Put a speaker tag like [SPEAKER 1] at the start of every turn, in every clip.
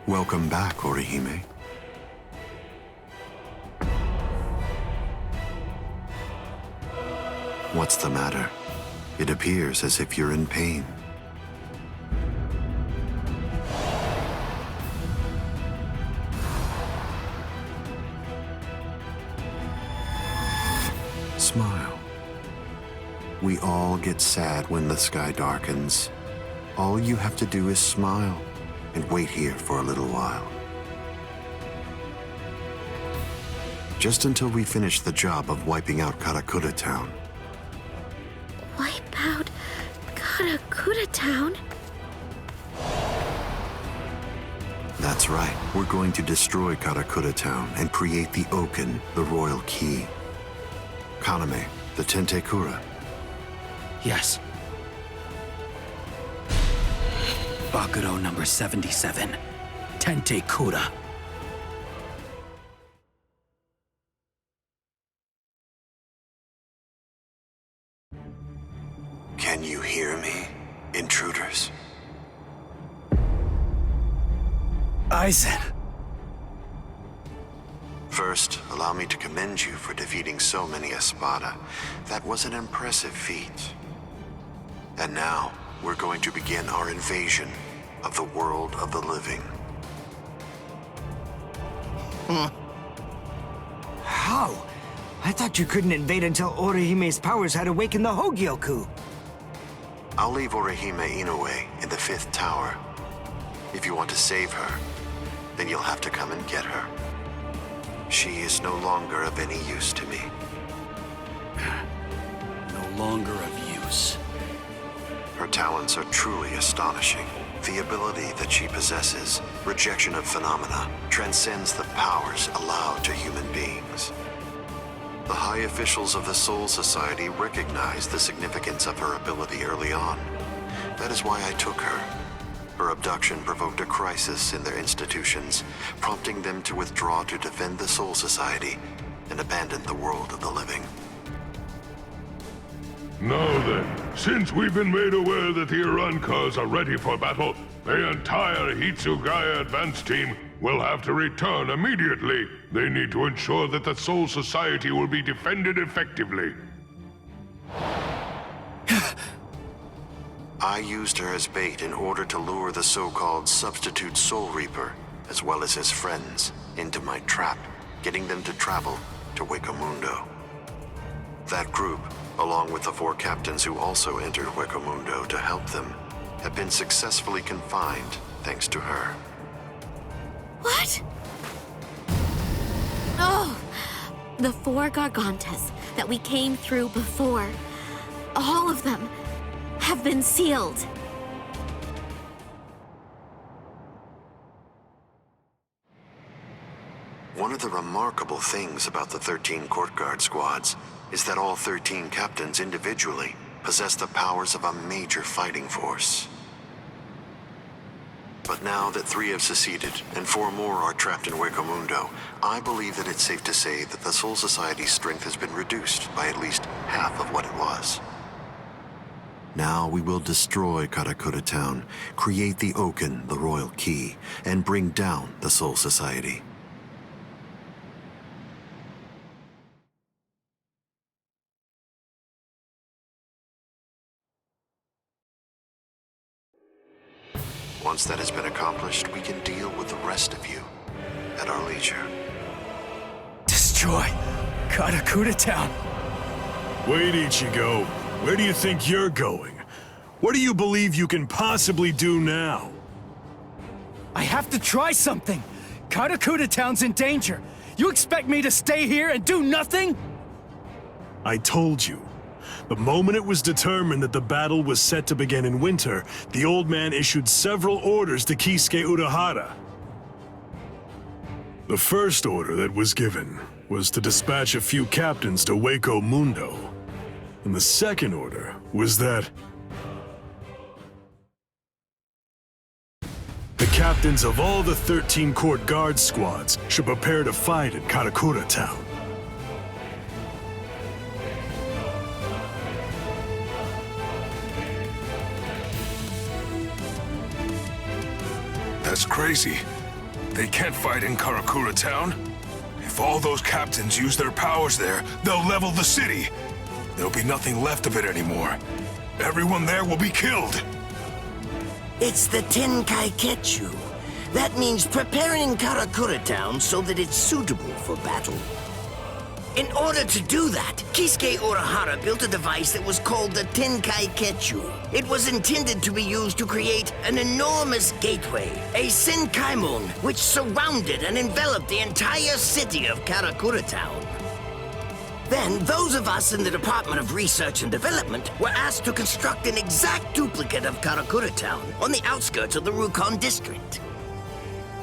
[SPEAKER 1] Welcome back, Orihime. What's the matter? It appears as if you're in pain. Smile. We all get sad when the sky darkens. All you have to do is smile and wait here for a little while. Just until we finish the job of wiping out Karakura Town.
[SPEAKER 2] Wipe out Karakura Town?
[SPEAKER 1] That's right. We're going to destroy Karakura Town and create the Oken, the royal key. Kaname, the Tentekura.
[SPEAKER 3] Yes. Bakuro number 77. Tentekura.
[SPEAKER 1] Can you hear me, intruders?
[SPEAKER 3] Aizen.
[SPEAKER 1] First, allow me to commend you for defeating so many Espada. That was an impressive feat. And now, we're going to begin our invasion of the world of the living.
[SPEAKER 4] How? I thought you couldn't invade until Orihime's powers had awakened the Hogyoku.
[SPEAKER 1] I'll leave Orihime Inoue in the 5th tower. If you want to save her, then you'll have to come and get her. She is no longer of any use to me.
[SPEAKER 3] No longer of use.
[SPEAKER 1] Her talents are truly astonishing. The ability that she possesses, rejection of phenomena, transcends the powers allowed to human beings. The high officials of the Soul Society recognized the significance of her ability early on. That is why I took her. Her abduction provoked a crisis in their institutions, prompting them to withdraw to defend the Soul Society and abandon the world of the living.
[SPEAKER 5] Now then, since we've been made aware that the Irankas are ready for battle, the entire Hitsugaya advance team will have to return immediately. They need to ensure that the Soul Society will be defended effectively.
[SPEAKER 1] I used her as bait in order to lure the so-called substitute Soul Reaper, as well as his friends, into my trap, getting them to travel to Huecomundo. That group, along with the 4 captains who also entered Huecomundo to help them, have been successfully confined thanks to her.
[SPEAKER 2] What? Oh! The 4 Gargantas that we came through before. All of them have been sealed.
[SPEAKER 1] One of the remarkable things about the 13 Court Guard squads is that all 13 captains individually possess the powers of a major fighting force. But now that 3 have seceded and 4 more are trapped in Huecomundo, I believe that it's safe to say that the Soul Society's strength has been reduced by at least half of what it was. Now we will destroy Karakura Town, create the Oken, the royal key, and bring down the Soul Society. Once that has been accomplished, we can deal with the rest of you at our leisure.
[SPEAKER 3] Destroy Karakura Town.
[SPEAKER 6] Wait, Ichigo. Where do you think you're going? What do you believe you can possibly do now?
[SPEAKER 3] I have to try something. Karakura Town's in danger. You expect me to stay here and do nothing?
[SPEAKER 6] I told you. The moment it was determined that the battle was set to begin in winter, the old man issued several orders to Kisuke Urahara. The first order that was given was to dispatch a few captains to Huecomundo. And the second order was that the captains of all the 13 court guard squads should prepare to fight at Karakura Town.
[SPEAKER 5] That's crazy.
[SPEAKER 7] They can't fight in Karakura town. If all those captains use their powers there, they'll level the city. There'll be nothing left of it anymore. Everyone there will be killed.
[SPEAKER 8] It's the Tenkai-Ketchu. That means preparing Karakura town so that it's suitable for battle. In order to do that, Kisuke Urahara built a device that was called the Tenkai-Ketchu. It was intended to be used to create an enormous gateway, a Senkaimon, which surrounded and enveloped the entire city of Karakura town. Then, those of us in the Department of Research and Development were asked to construct an exact duplicate of Karakura town on the outskirts of the Rukon district.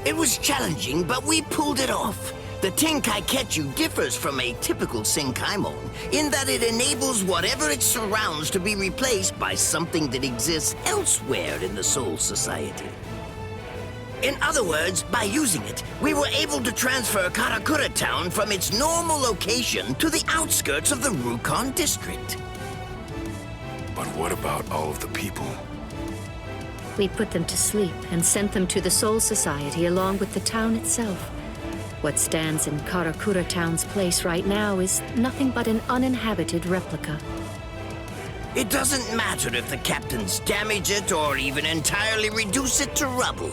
[SPEAKER 8] It was challenging, but we pulled it off. The Tenkai-Ketchu differs from a typical Senkaimon in that it enables whatever it surrounds to be replaced by something that exists elsewhere in the Soul Society. In other words, by using it, we were able to transfer Karakura town from its normal location to the outskirts of the Rukon district.
[SPEAKER 7] But what about all of the people?
[SPEAKER 9] We put them to sleep and sent them to the Soul Society along with the town itself. What stands in Karakura town's place right now is nothing but an uninhabited replica.
[SPEAKER 8] It doesn't matter if the captains damage it or even entirely reduce it to rubble.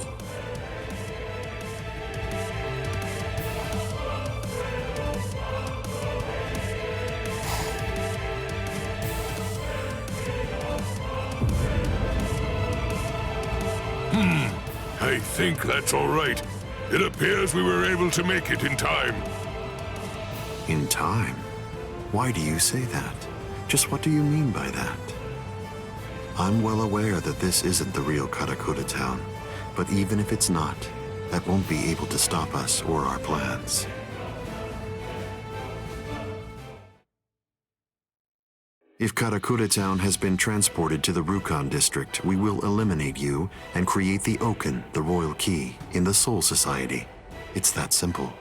[SPEAKER 5] I think that's all right. It appears we were able to make it in time.
[SPEAKER 1] In time? Why do you say that? Just what do you mean by that? I'm well aware that this isn't the real Karakura town, but even if it's not, that won't be able to stop us or our plans. If Karakura town has been transported to the Rukon district, we will eliminate you and create the Oken, the royal key, in the Soul Society. It's that simple.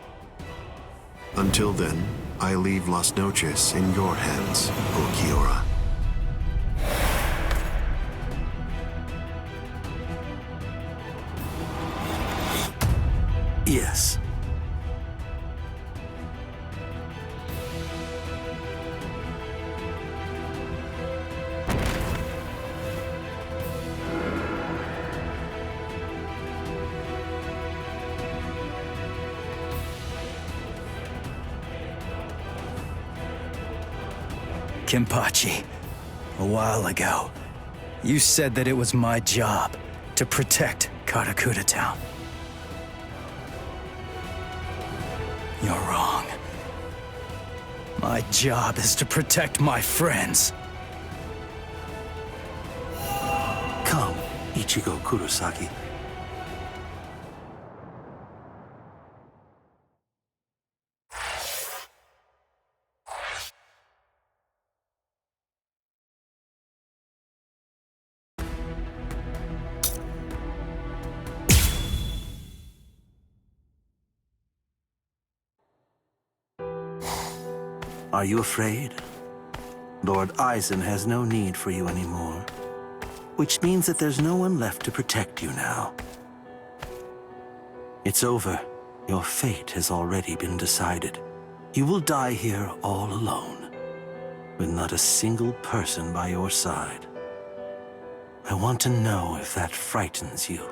[SPEAKER 1] Until then, I leave Las Noches in your hands, Ulquiorra.
[SPEAKER 10] Yes.
[SPEAKER 3] Kenpachi, a while ago, you said that it was my job to protect Karakura town. You're wrong. My job is to protect my friends.
[SPEAKER 10] Come, Ichigo Kurosaki. Are you afraid? Lord Aizen has no need for you anymore, which means that there's no one left to protect you now. It's over. Your fate has already been decided. You will die here all alone, with not a single person by your side. I want to know if that frightens you.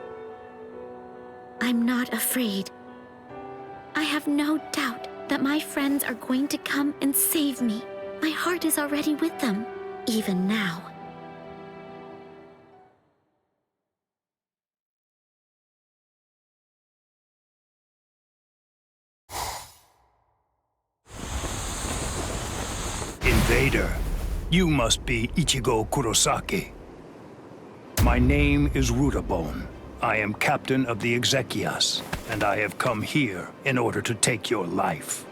[SPEAKER 2] I'm not afraid. I have no doubt that my friends are going to come and save me. My heart is already with them, even now.
[SPEAKER 11] Invader, you must be Ichigo Kurosaki. My name is Rudabone. I am captain of the Exequias, and I have come here in order to take your life.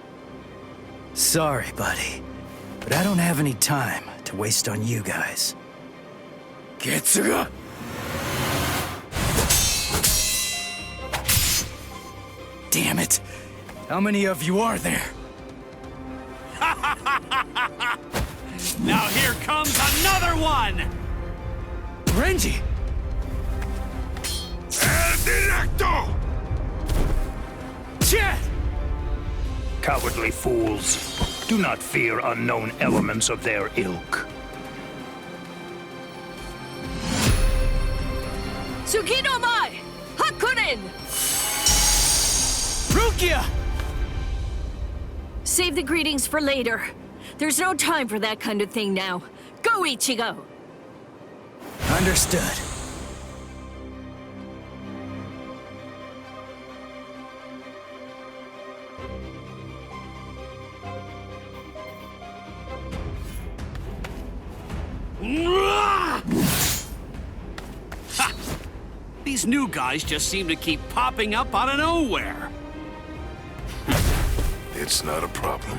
[SPEAKER 3] Sorry, buddy, but I don't have any time to waste on you guys. Getsuga! Damn it! How many of you are there?
[SPEAKER 12] Now here comes another one!
[SPEAKER 3] Renji!
[SPEAKER 5] El Directo!
[SPEAKER 11] Cowardly fools. Do not fear unknown elements of their ilk.
[SPEAKER 13] Tsukino mai! Hakunin!
[SPEAKER 3] Rukia!
[SPEAKER 13] Save the greetings for later. There's no time for that kind of thing now. Go, Ichigo!
[SPEAKER 3] Understood.
[SPEAKER 12] Ha! These new guys just seem to keep popping up out of nowhere.
[SPEAKER 7] It's not a problem.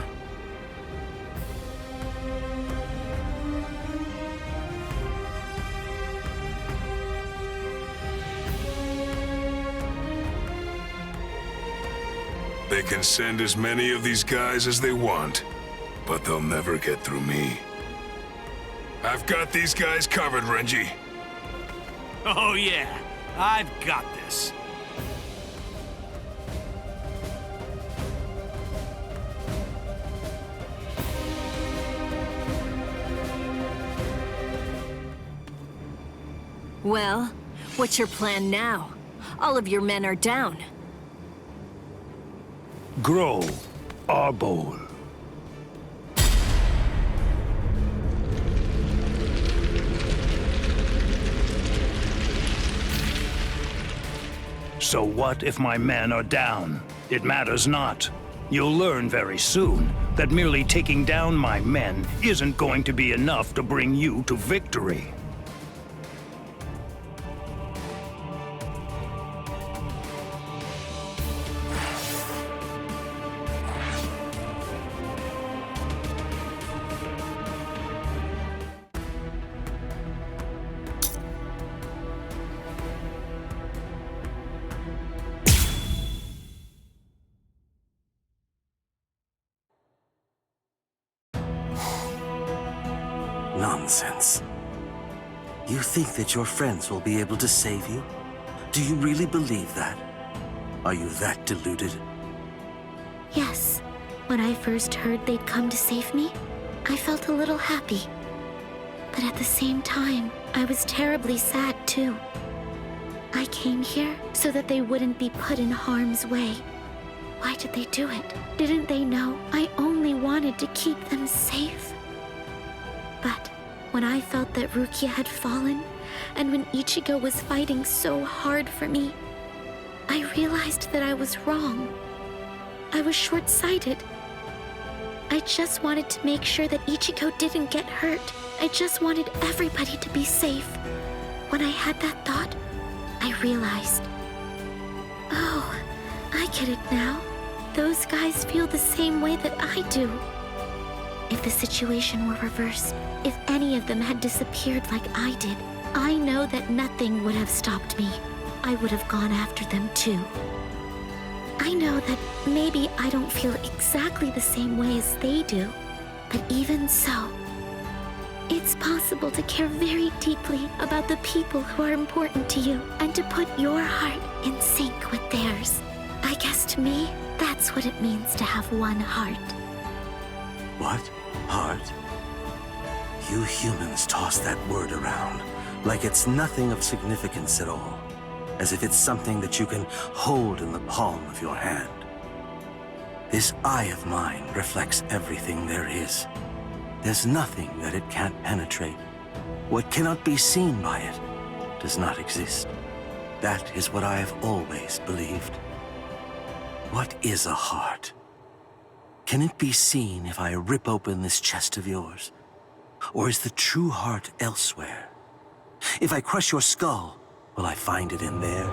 [SPEAKER 7] They can send as many of these guys as they want, but they'll never get through me. I've got these guys covered, Renji.
[SPEAKER 12] Oh yeah, I've got this.
[SPEAKER 13] Well, what's your plan now? All of your men are down.
[SPEAKER 11] Grow, Arbol. So what if my men are down? It matters not. You'll learn very soon that merely taking down my men isn't going to be enough to bring you to victory.
[SPEAKER 10] Nonsense. You think that your friends will be able to save you? Do you really believe that? Are you that deluded?
[SPEAKER 2] Yes. When I first heard they'd come to save me, I felt a little happy. But at the same time, I was terribly sad too. I came here so that they wouldn't be put in harm's way. Why did they do it? Didn't they know I only wanted to keep them safe? But when I felt that Rukia had fallen, and when Ichigo was fighting so hard for me, I realized that I was wrong. I was short-sighted. I just wanted to make sure that Ichigo didn't get hurt. I just wanted everybody to be safe. When I had that thought, I realized, oh, I get it now. Those guys feel the same way that I do. If the situation were reversed, if any of them had disappeared like I did, I know that nothing would have stopped me. I would have gone after them too. I know that maybe I don't feel exactly the same way as they do, but even so, it's possible to care very deeply about the people who are important to you and to put your heart in sync with theirs. I guess to me, that's what it means to have one heart.
[SPEAKER 10] What? Heart? You humans toss that word around like it's nothing of significance at all, as if it's something that you can hold in the palm of your hand. This eye of mine reflects everything there is. There's nothing that it can't penetrate. What cannot be seen by it does not exist. That is what I have always believed. What is a heart? Can it be seen if I rip open this chest of yours? Or is the true heart elsewhere? If I crush your skull, will I find it in there?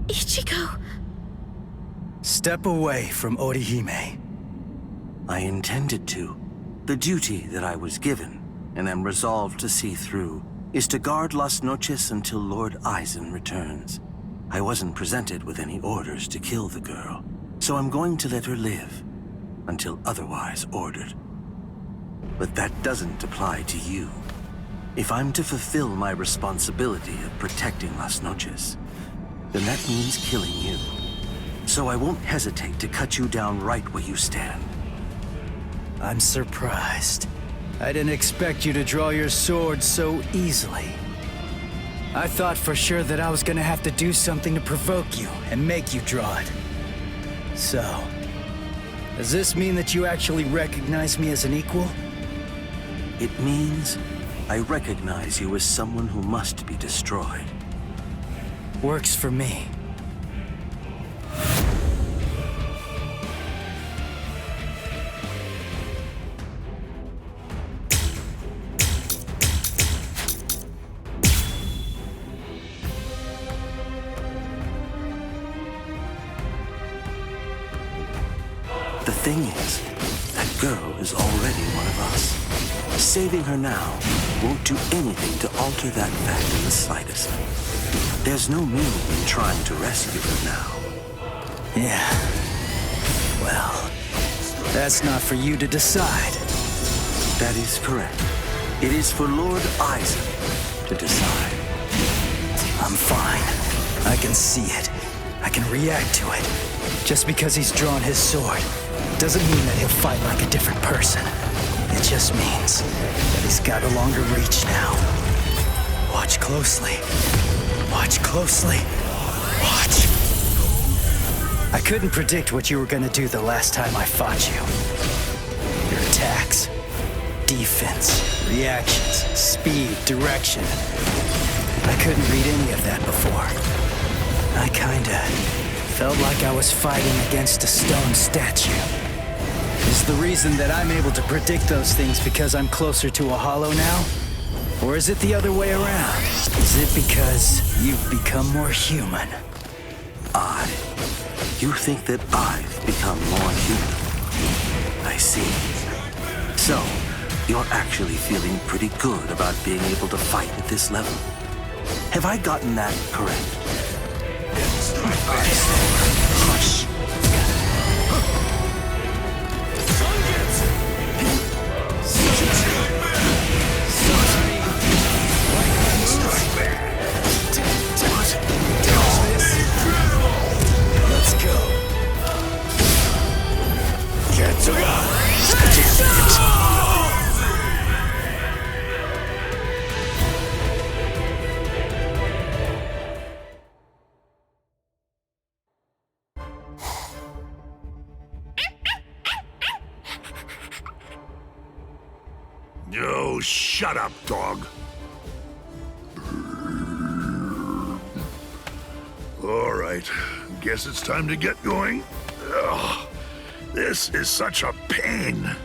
[SPEAKER 2] Ichigo!
[SPEAKER 3] Step away from Orihime.
[SPEAKER 10] I intended to. The duty that I was given, and am resolved to see through, is to guard Las Noches until Lord Aizen returns. I wasn't presented with any orders to kill the girl, so I'm going to let her live, until otherwise ordered. But that doesn't apply to you. If I'm to fulfill my responsibility of protecting Las Noches, then that means killing you. So I won't hesitate to cut you down right where you stand.
[SPEAKER 3] I'm surprised. I didn't expect you to draw your sword so easily. I thought for sure that I was gonna have to do something to provoke you and make you draw it. So, does this mean that you actually recognize me as an equal?
[SPEAKER 10] It means I recognize you as someone who must be destroyed.
[SPEAKER 3] Works for me.
[SPEAKER 10] The thing is, that girl is already one of us. Saving her now won't do anything to alter that fact in the slightest. There's no meaning in trying to rescue her now.
[SPEAKER 3] Yeah. Well, that's not for you to decide.
[SPEAKER 10] That is correct. It is for Lord Eisen to decide.
[SPEAKER 3] I'm fine. I can see it. I can react to it. Just because he's drawn his sword doesn't mean that he'll fight like a different person. It just means that he's got a longer reach now. Watch closely. Watch closely. Watch. I couldn't predict what you were gonna do the last time I fought you. Your attacks, defense, reactions, speed, direction. I couldn't read any of that before. I kinda felt like I was fighting against a stone statue. Is the reason that I'm able to predict those things because I'm closer to a hollow now? Or is it the other way around? Is it because you've become more human?
[SPEAKER 10] You think that I've become more human? I see. So, you're actually feeling pretty good about being able to fight at this level. Have I gotten that correct?
[SPEAKER 3] Hush. Let's go.
[SPEAKER 5] Oh, shut up, dog. All right, guess it's time to get going. Ugh, this is such a pain.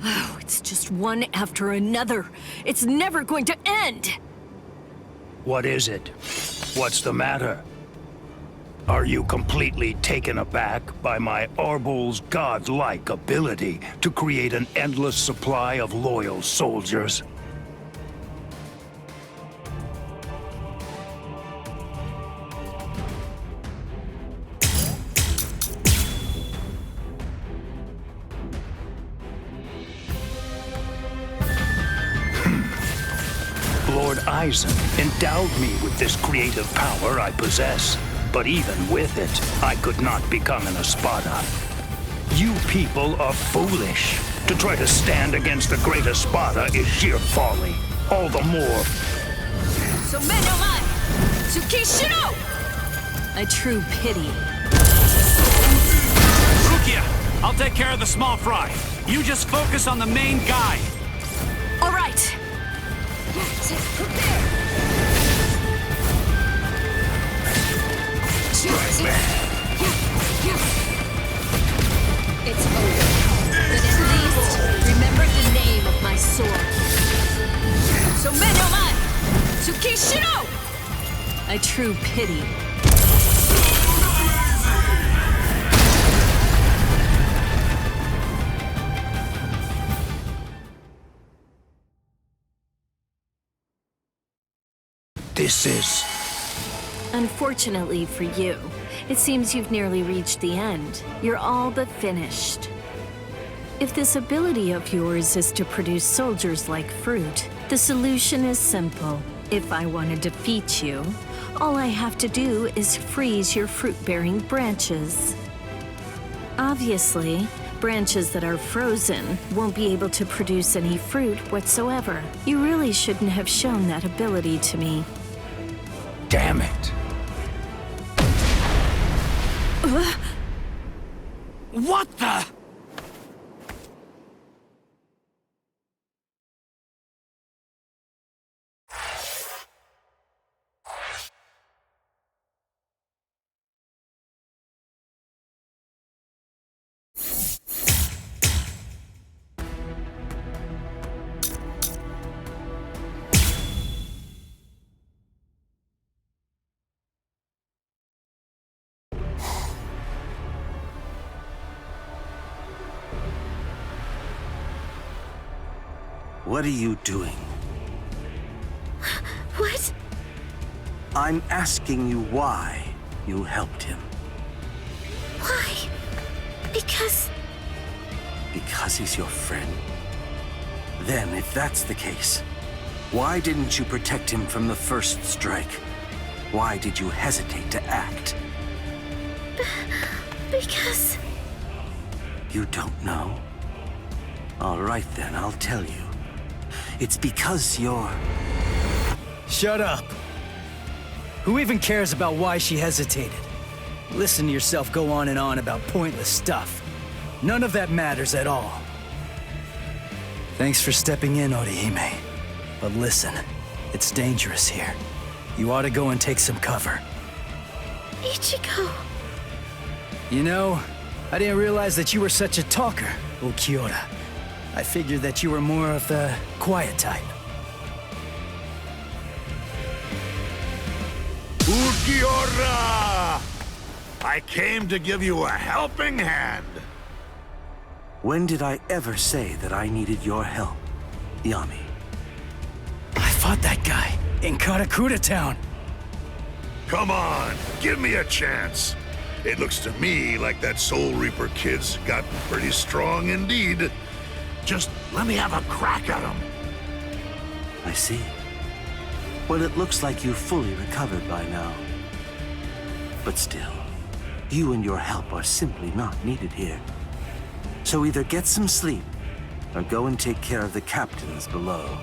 [SPEAKER 13] Oh, it's just one after another. It's never going to end!
[SPEAKER 11] What is it? What's the matter? Are you completely taken aback by my Arbul's godlike ability to create an endless supply of loyal soldiers? Lord Eisen endowed me with this creative power I possess, but even with it, I could not become an Espada. You people are foolish. To try to stand against the great Espada is sheer folly. All the more.
[SPEAKER 13] Tsukishiro! A true pity.
[SPEAKER 12] Rukia, I'll take care of the small fry. You just focus on the main guy.
[SPEAKER 13] All right. It's over. But at least remember the name of my sword. So Menomai! A true pity.
[SPEAKER 11] This is...
[SPEAKER 13] Unfortunately for you, it seems you've nearly reached the end. You're all but finished. If this ability of yours is to produce soldiers like fruit, the solution is simple. If I want to defeat you, all I have to do is freeze your fruit-bearing branches. Obviously, branches that are frozen won't be able to produce any fruit whatsoever. You really shouldn't have shown that ability to me.
[SPEAKER 11] Damn it.
[SPEAKER 12] What the?
[SPEAKER 10] What are you doing?
[SPEAKER 2] What?
[SPEAKER 10] I'm asking you why you helped him.
[SPEAKER 2] Why? Because
[SPEAKER 10] he's your friend? Then, if that's the case, why didn't you protect him from the first strike? Why did you hesitate to act?
[SPEAKER 2] Because...
[SPEAKER 10] You don't know? All right then, I'll tell you. It's because you're...
[SPEAKER 3] Shut up! Who even cares about why she hesitated? Listen to yourself go on and on about pointless stuff. None of that matters at all. Thanks for stepping in, Orihime. But listen, it's dangerous here. You ought to go and take some cover.
[SPEAKER 2] Ichigo...
[SPEAKER 3] You know, I didn't realize that you were such a talker, Ulquiorra. I figured that you were more of the quiet type.
[SPEAKER 14] Ulquiorra! I came to give you a helping hand.
[SPEAKER 10] When did I ever say that I needed your help, Yami?
[SPEAKER 3] I fought that guy in Karakura Town.
[SPEAKER 14] Come on, give me a chance. It looks to me like that Soul Reaper kid's got pretty strong indeed. Just let me have a crack at him.
[SPEAKER 10] I see. Well, it looks like you've fully recovered by now. But still, you and your help are simply not needed here. So either get some sleep, or go and take care of the captains below.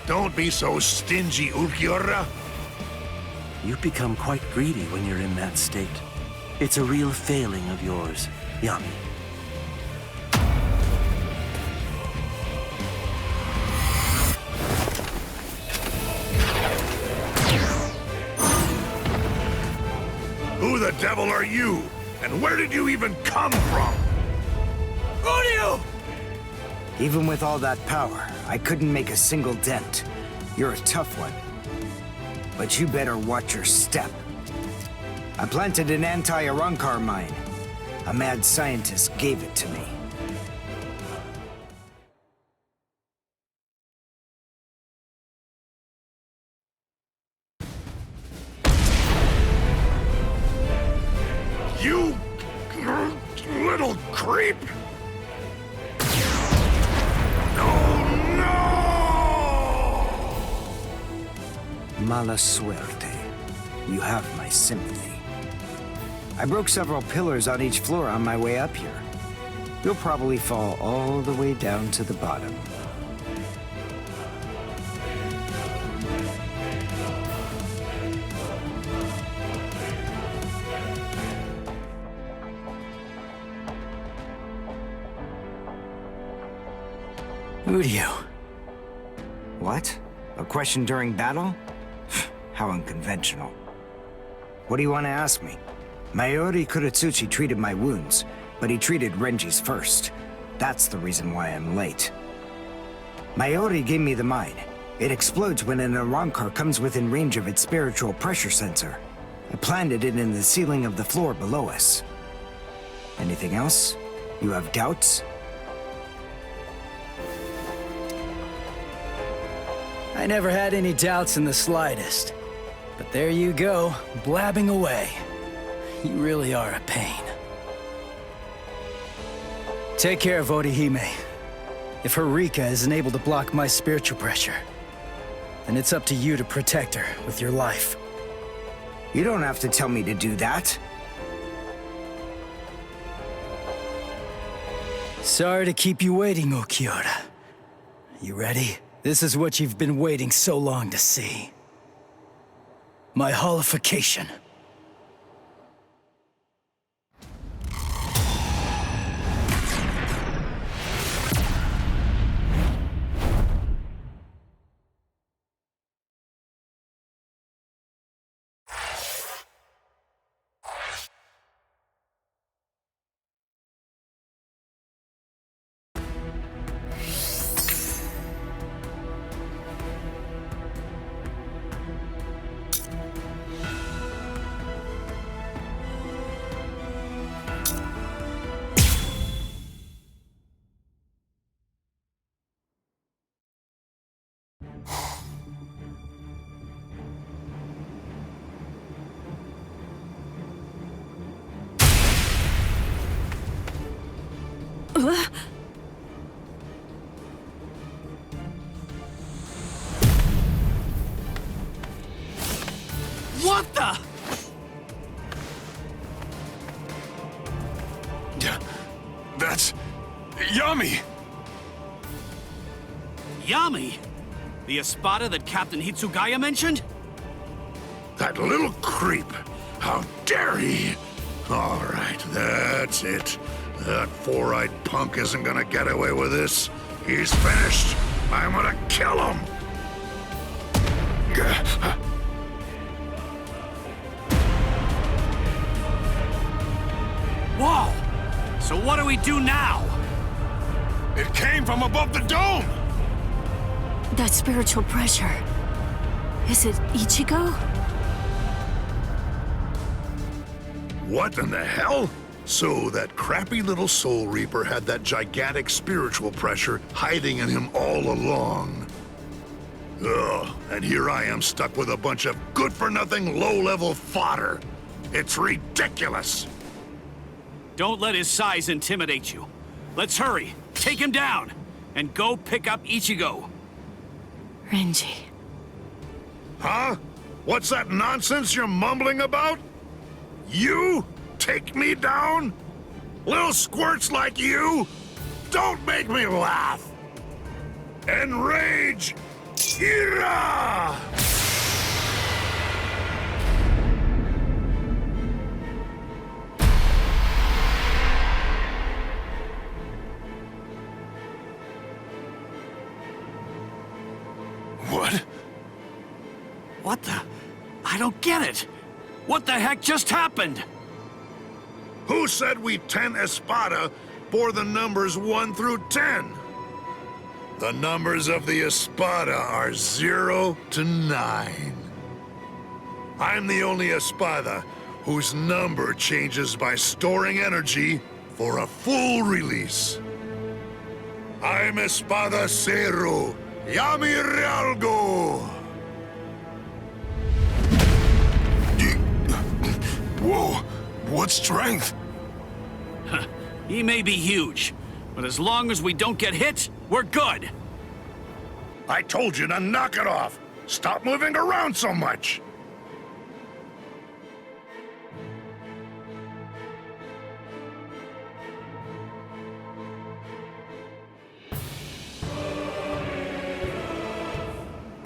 [SPEAKER 14] Don't be so stingy, Ulquiorra.
[SPEAKER 10] You've become quite greedy when you're in that state. It's a real failing of yours, Yami.
[SPEAKER 14] Who the devil are you? And where did you even come from?
[SPEAKER 4] Rodeo! Even with all that power, I couldn't make a single dent. You're a tough one. But you better watch your step. I planted an anti-Arankar mine. A mad scientist gave it to me.
[SPEAKER 14] You little creep!
[SPEAKER 4] Mala suerte. You have my sympathy. I broke several pillars on each floor on my way up here. You'll probably fall all the way down to the bottom.
[SPEAKER 3] Udio.
[SPEAKER 4] What? A question during battle? How unconventional. What do you want to ask me? Mayuri Kuratsuchi treated my wounds, but he treated Renji's first. That's the reason why I'm late. Mayuri gave me the mine. It explodes when an Arankar comes within range of its spiritual pressure sensor. I planted it in the ceiling of the floor below us. Anything else? You have doubts?
[SPEAKER 3] I never had any doubts in the slightest. But there you go, blabbing away. You really are a pain. Take care of Orihime. If her Rika isn't able to block my spiritual pressure, then it's up to you to protect her with your life.
[SPEAKER 4] You don't have to tell me to do that.
[SPEAKER 3] Sorry to keep you waiting, Ulquiorra. You ready? This is what you've been waiting so long to see. My holification.
[SPEAKER 12] What the?
[SPEAKER 7] That's... Yami!
[SPEAKER 12] Yami? The Espada that Captain Hitsugaya mentioned?
[SPEAKER 14] That little creep! How dare he! All right, that's it. That four-eyed punk isn't gonna get away with this. He's finished. I'm gonna kill him!
[SPEAKER 12] Whoa! So what do we do now?
[SPEAKER 7] It came from above the dome!
[SPEAKER 13] That spiritual pressure. Is it Ichigo?
[SPEAKER 14] What in the hell? So that crappy little Soul Reaper had that gigantic spiritual pressure hiding in him all along. Ugh, and here I am stuck with a bunch of good-for-nothing, low-level fodder. It's ridiculous!
[SPEAKER 12] Don't let his size intimidate you. Let's hurry, take him down, and go pick up Ichigo.
[SPEAKER 13] Renji.
[SPEAKER 14] Huh? What's that nonsense you're mumbling about? You? Take me down? Little squirts like you? Don't make me laugh! Enrage! Ira!
[SPEAKER 7] What?
[SPEAKER 12] What the? I don't get it. What the heck just happened?
[SPEAKER 14] Who said we 10 Espada bore the numbers 1 through 10? The numbers of the Espada are 0 to 9. I'm the only Espada whose number changes by storing energy for a full release. I'm Espada Zero, Yami Realgo!
[SPEAKER 7] Whoa, what strength?
[SPEAKER 12] He may be huge, but as long as we don't get hit, we're good.
[SPEAKER 14] I told you to knock it off! Stop moving around so much!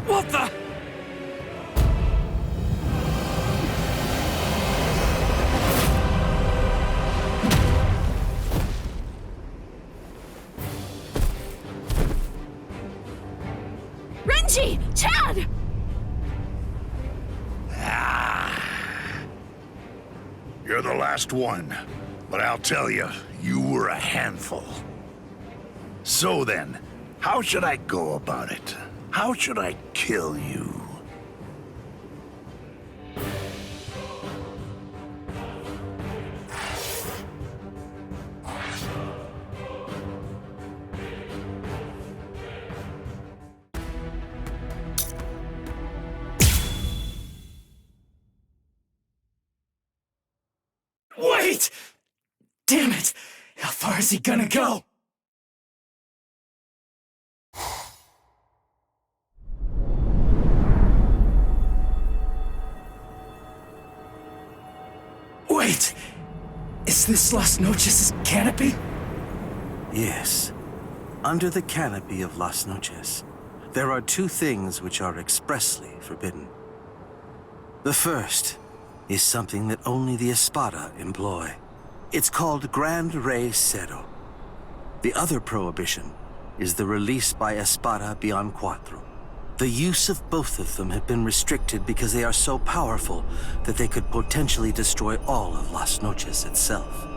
[SPEAKER 12] What the?
[SPEAKER 13] Renji! Chad!
[SPEAKER 14] You're the last one, but I'll tell you, you were a handful. So then, how should I go about it? How should I kill you?
[SPEAKER 3] Wait! Damn it! How far is he gonna go? Wait! Is this Las Noches' canopy?
[SPEAKER 10] Yes. Under the canopy of Las Noches, there are two things which are expressly forbidden. The first is something that only the Espada employ. It's called Grand Rey Cero. The other prohibition is the release by Espada beyond Cuatro. The use of both of them have been restricted because they are so powerful that they could potentially destroy all of Las Noches itself.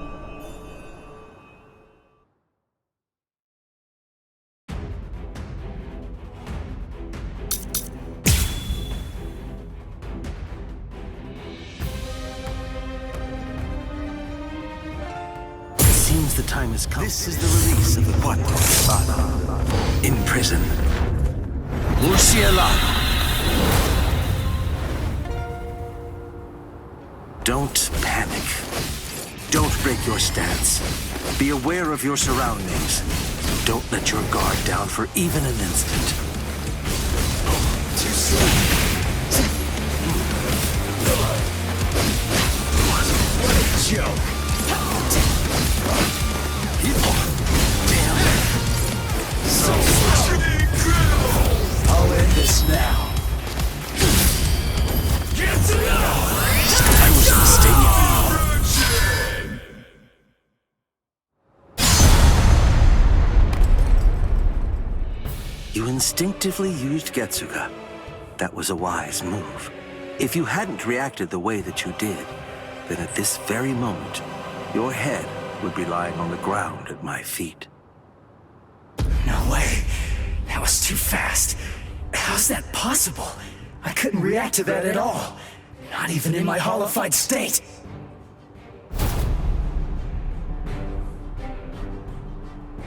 [SPEAKER 10] It seems the time has come. This is the release of the Cuatro Espada. In prison. Ulquiorra! Don't panic. Don't break your stance. Be aware of your surroundings. Don't let your guard down for even an instant.
[SPEAKER 3] Too slow. What a joke. Damn. So slow. I'll end this now. I was mistaken.
[SPEAKER 10] You instinctively used Getsuga. That was a wise move. If you hadn't reacted the way that you did, then at this very moment, your head would be lying on the ground at my feet.
[SPEAKER 3] No way. That was too fast. How's that possible? I couldn't react to that at all. Not even in my hollified state.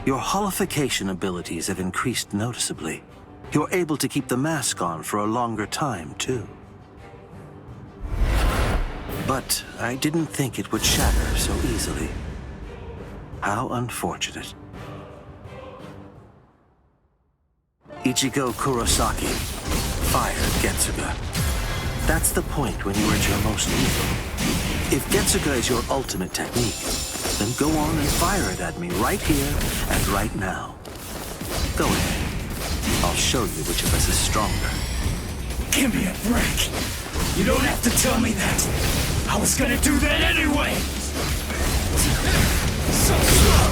[SPEAKER 10] Your holification abilities have increased noticeably. You're able to keep the mask on for a longer time, too. But I didn't think it would shatter so easily. How unfortunate. Ichigo Kurosaki fired Getsuga. That's the point when you're at your most lethal. If Getsuga is your ultimate technique, then go on and fire it at me right here and right now. Go ahead. I'll show you which of us is stronger.
[SPEAKER 3] Give me a break. You don't have to tell me that. I was gonna do that anyway. So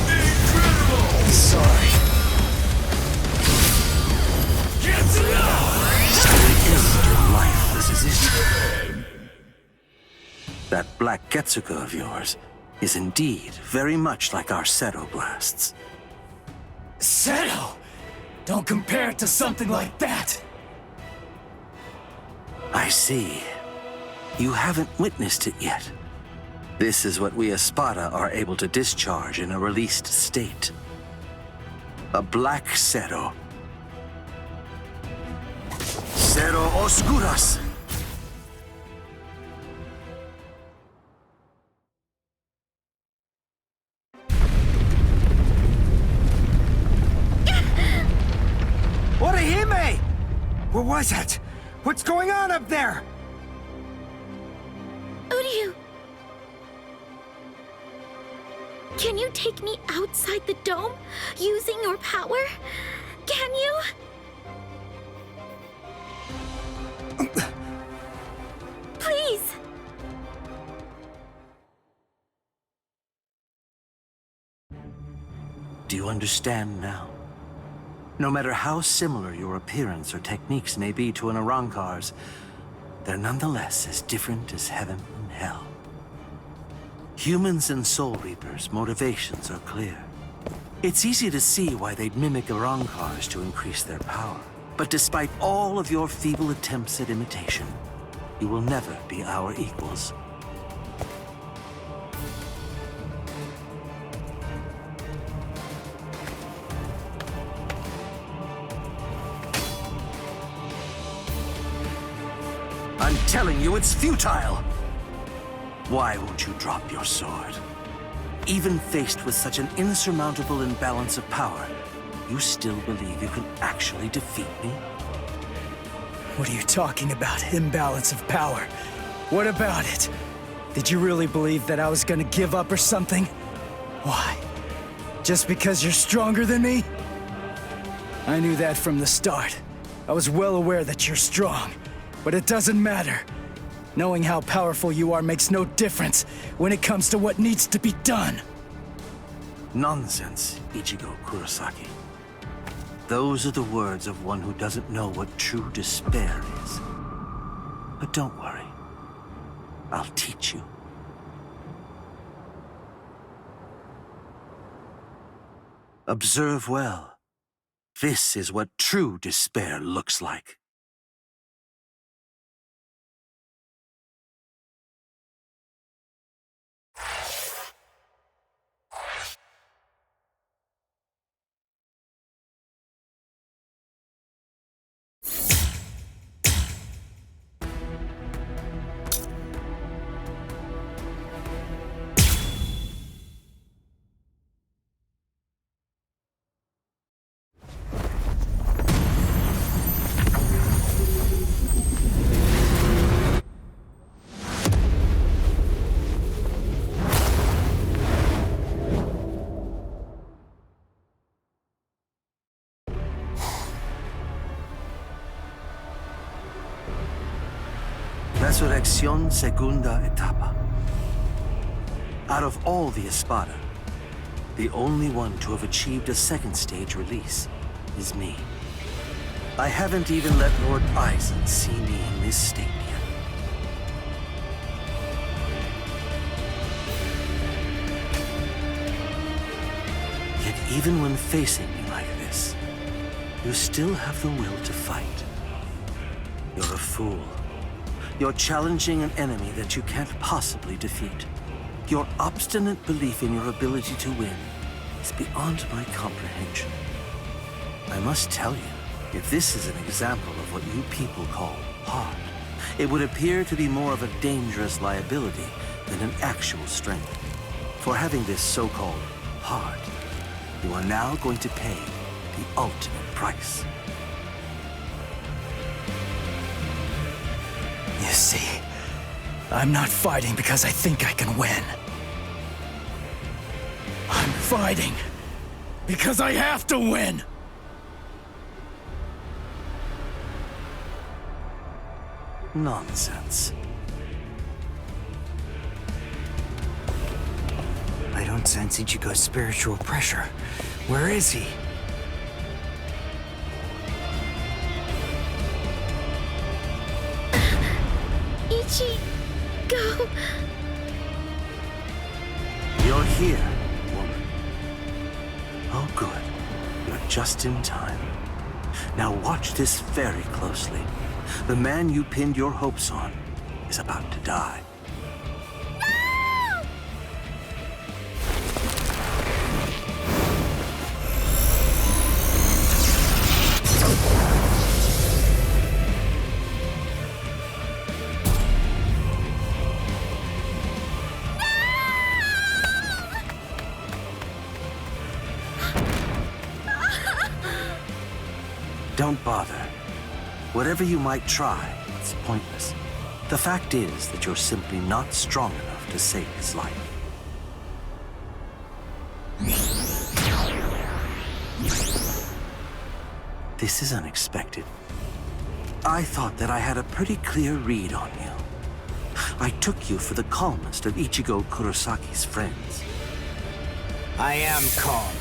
[SPEAKER 3] incredible. Sorry.
[SPEAKER 10] You're lifeless as it. That black Getsuga of yours is indeed very much like our Cero blasts.
[SPEAKER 3] Cero? Don't compare it to something like that.
[SPEAKER 10] I see. You haven't witnessed it yet. This is what we Espada are able to discharge in a released state. A black Cero. Cero Oscuras!
[SPEAKER 4] Orihime! What was that? What's going on up there?
[SPEAKER 2] Uryu! Can you take me outside the dome using your power? Can you? Please!
[SPEAKER 10] Do you understand now? No matter how similar your appearance or techniques may be to an Arrancar's, they're nonetheless as different as heaven and hell. Humans and Soul Reapers' motivations are clear. It's easy to see why they'd mimic Arrancar's to increase their power. But despite all of your feeble attempts at imitation, you will never be our equals. I'm telling you, it's futile! Why won't you drop your sword? Even faced with such an insurmountable imbalance of power, you still believe you can actually defeat me?
[SPEAKER 3] What are you talking about? Imbalance of power? What about it? Did you really believe that I was gonna give up or something? Why? Just because you're stronger than me? I knew that from the start. I was well aware that you're strong, but it doesn't matter. Knowing how powerful you are makes no difference when it comes to what needs to be done.
[SPEAKER 10] Nonsense, Ichigo Kurosaki. Those are the words of one who doesn't know what true despair is. But don't worry. I'll teach you. Observe well. This is what true despair looks like. Resurrección Segunda Etapa. Out of all the Espada, the only one to have achieved a second stage release is me. I haven't even let Lord Aizen see me in this state yet. Yet even when facing me like this, you still have the will to fight. You're a fool. You're challenging an enemy that you can't possibly defeat. Your obstinate belief in your ability to win is beyond my comprehension. I must tell you, if this is an example of what you people call heart, it would appear to be more of a dangerous liability than an actual strength. For having this so-called heart, you are now going to pay the ultimate price.
[SPEAKER 3] You see, I'm not fighting because I think I can win. I'm fighting because I have to win!
[SPEAKER 10] Nonsense.
[SPEAKER 4] I don't sense Ichigo's spiritual pressure. Where is he?
[SPEAKER 2] Go.
[SPEAKER 10] You're here, woman. Oh, good. You're just in time. Now watch this very closely. The man you pinned your hopes on is about to die. Don't bother. Whatever you might try, it's pointless. The fact is that you're simply not strong enough to save his life. This is unexpected. I thought that I had a pretty clear read on you. I took you for the calmest of Ichigo Kurosaki's friends.
[SPEAKER 4] I am calm.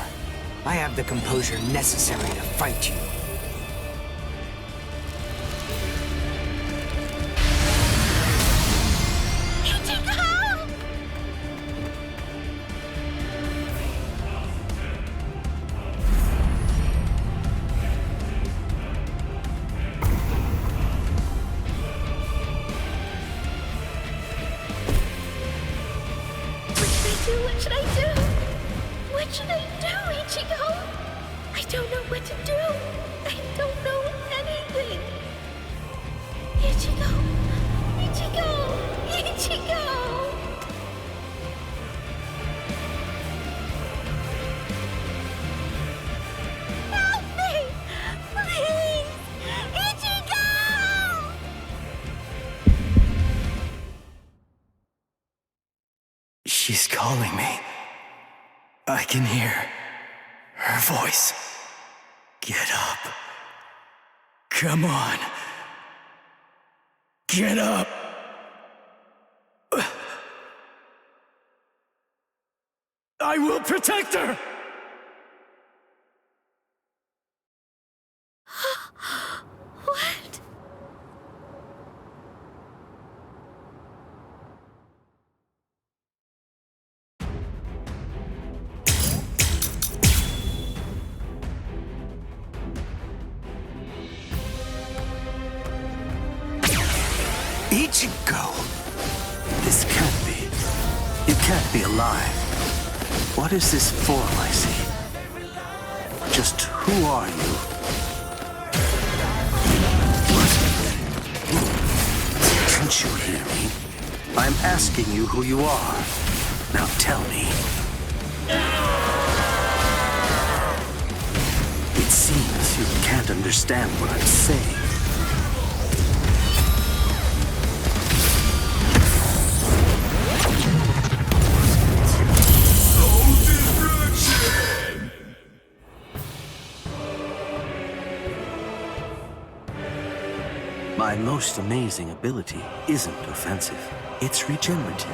[SPEAKER 4] I have the composure necessary to fight you.
[SPEAKER 2] do? I don't know anything. Ichigo! Ichigo! Ichigo! Help me! Please! Ichigo!
[SPEAKER 3] She's calling me. I can hear her voice. Get up. Come on. Get up. I will protect her!
[SPEAKER 2] What?
[SPEAKER 4] Ichigo!
[SPEAKER 10] This can't be. You can't be alive. What is this form I see? Just who are you? Can't you hear me? I'm asking you who you are. Now tell me. It seems you can't understand what I'm saying. My most amazing ability isn't offensive. It's regenerative.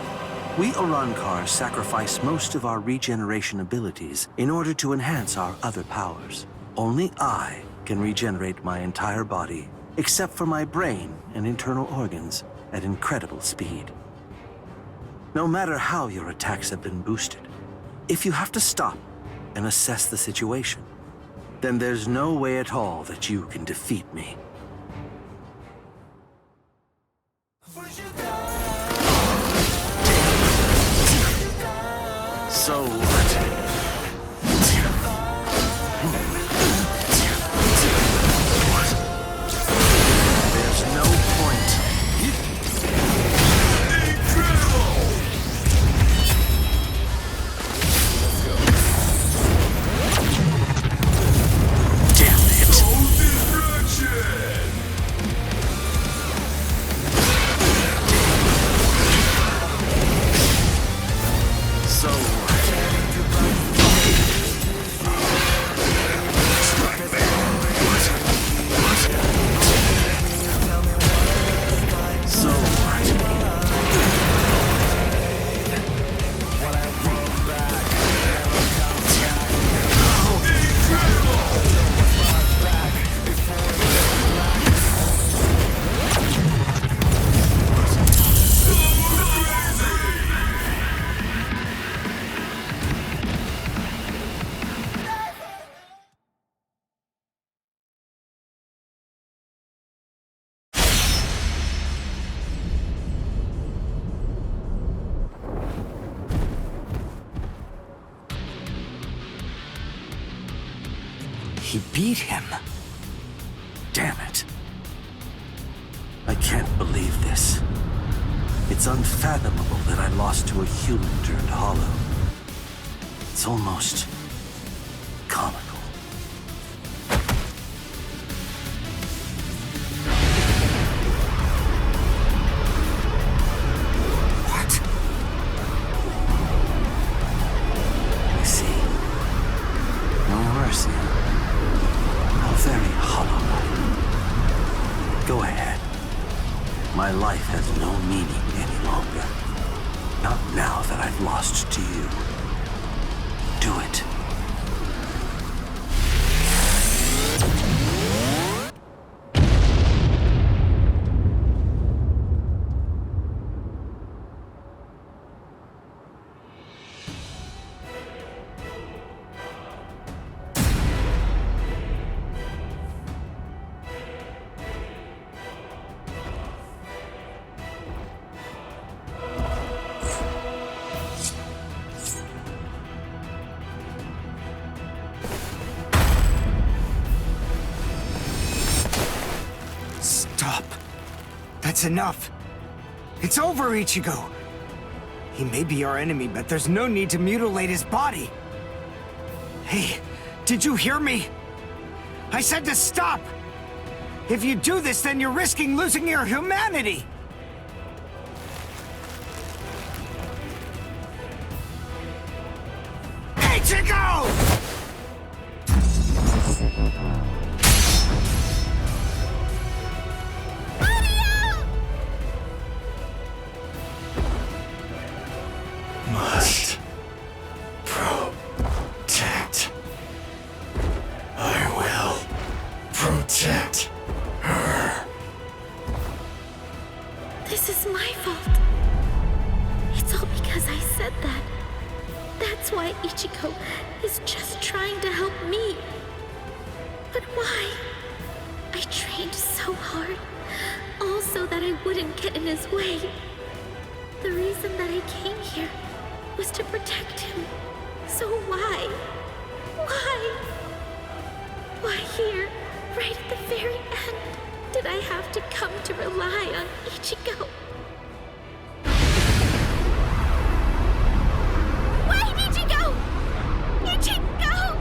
[SPEAKER 10] We Urankars sacrifice most of our regeneration abilities in order to enhance our other powers. Only I can regenerate my entire body, except for my brain and internal organs, at incredible speed. No matter how your attacks have been boosted, if you have to stop and assess the situation, then there's no way at all that you can defeat me. So what? There's no point. Damn it. So he beat him. Damn it. I can't believe this. It's unfathomable that I lost to a human turned hollow. It's almost comical. What? I see. No mercy. How very hollow. Go ahead. My life has no meaning any longer. Not now that I've lost to you. Do it.
[SPEAKER 4] Stop. That's enough. It's over, Ichigo. He may be our enemy, but there's no need to mutilate his body. Hey, did you hear me? I said to stop! If you do this, then you're risking losing your humanity! Ichigo!
[SPEAKER 3] Must protect. I will protect her.
[SPEAKER 2] This is my fault. It's all because I said that. That's why Ichigo is just trying to help me. But why? I trained so hard, all so that I wouldn't get in his way. The reason that I came here was to protect him. So why? Why? Why here, right at the very end, did I have to come to rely on Ichigo? Wait, Ichigo! Ichigo!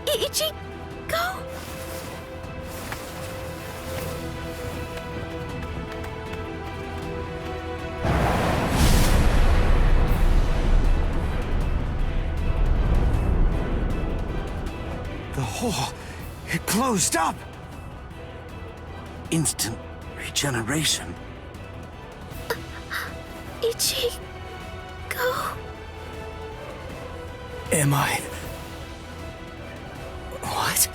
[SPEAKER 2] Ichigo?
[SPEAKER 4] The hole, it closed up!
[SPEAKER 10] Instant regeneration.
[SPEAKER 2] Ichigo?
[SPEAKER 3] Am I... What?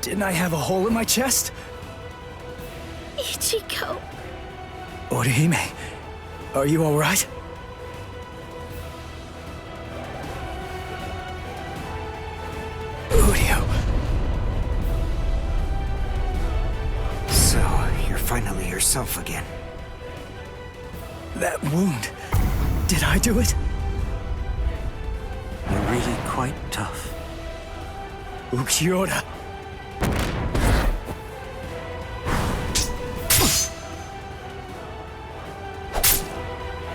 [SPEAKER 3] Didn't I have a hole in my chest?
[SPEAKER 2] Ichigo.
[SPEAKER 3] Orihime, are you alright? Udio.
[SPEAKER 4] So, you're finally yourself again.
[SPEAKER 3] That wound, did I do it?
[SPEAKER 10] You're really quite tough.
[SPEAKER 3] Ulquiorra.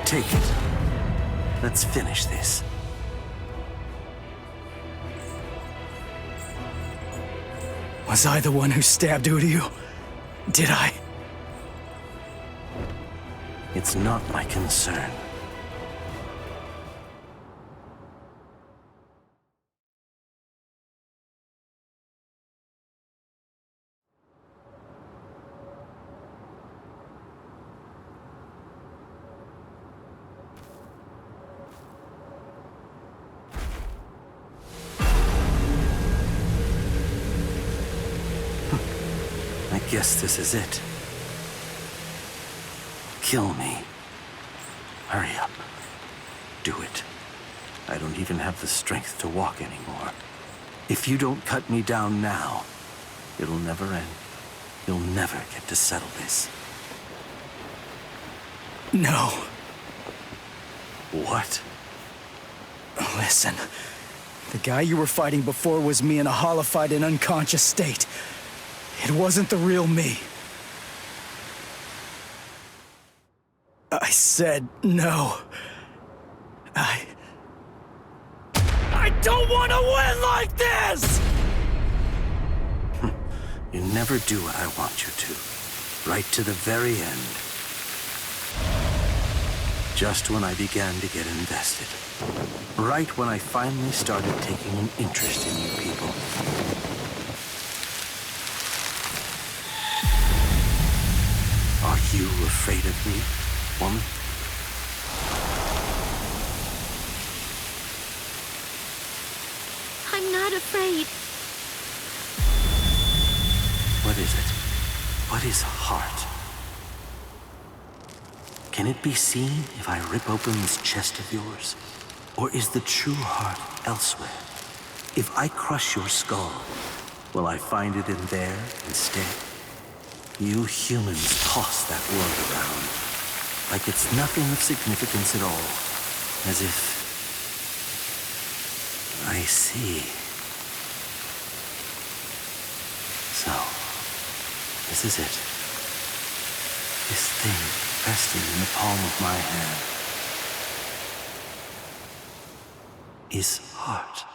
[SPEAKER 10] Take it. Let's finish this.
[SPEAKER 3] Was I the one who stabbed Udio? Did I?
[SPEAKER 10] It's not my concern. I guess this is it. Kill me. Hurry up. Do it. I don't even have the strength to walk anymore. If you don't cut me down now, it'll never end. You'll never get to settle this.
[SPEAKER 3] No.
[SPEAKER 10] What?
[SPEAKER 3] Listen. The guy you were fighting before was me in a hollified and unconscious state. It wasn't the real me. I said no. I don't want to win like this!
[SPEAKER 10] You never do what I want you to. Right to the very end. Just when I began to get invested. Right when I finally started taking an interest in you people. Are you afraid of me, woman?
[SPEAKER 2] I'm not afraid.
[SPEAKER 10] What is it? What is heart? Can it be seen if I rip open this chest of yours? Or is the true heart elsewhere? If I crush your skull, will I find it in there instead? You humans toss that word around, like it's nothing of significance at all, as if... I see. So, this is it. This thing resting in the palm of my hand is heart.